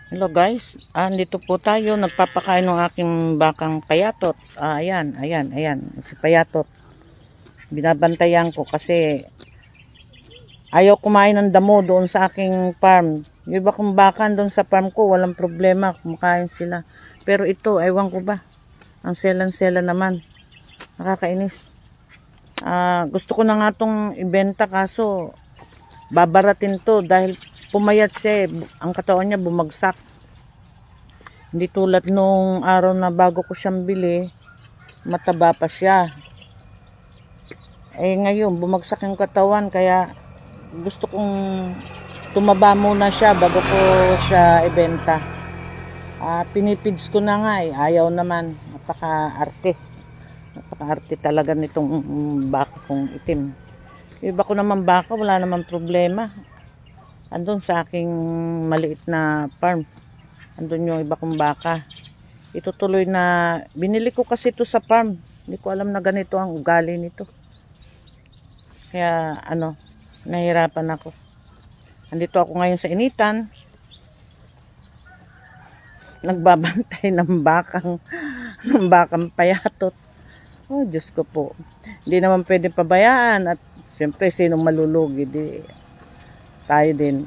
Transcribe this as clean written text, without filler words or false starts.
Hello guys, andito po tayo, nagpapakain ng aking bakang payatot. Ayan, si payatot. Binabantayan ko kasi ayaw kumain ng damo doon sa aking farm. Yung iba kong bakan doon sa farm ko, walang problema, kumakain sila. Pero ito, ewan ko ba, ang selan-sela naman, nakakainis. Gusto ko na nga itong ibenta kaso babaratin to dahil pumayat siya ang katawan niya bumagsak. Hindi tulad nung araw na bago ko siyang bili, mataba pa siya. Ngayon, bumagsak yung katawan, kaya gusto kong tumaba muna siya bago ko siya ibenta. Pinipids ko na nga ayaw naman. Napaka-arte talaga nitong baka kong itim. Yung iba ko naman baka, wala naman problema. Andun sa aking maliit na farm. Andun yung iba kong baka. Itutuloy na, binili ko kasi ito sa farm. Hindi ko alam na ganito ang ugali nito. Kaya nahirapan ako. Andito ako ngayon sa initan. Nagbabantay ng bakang payatot. Oh, Diyos ko po. Hindi naman pwede pabayaan. At siyempre, sinong malulugi? Di, tayo din.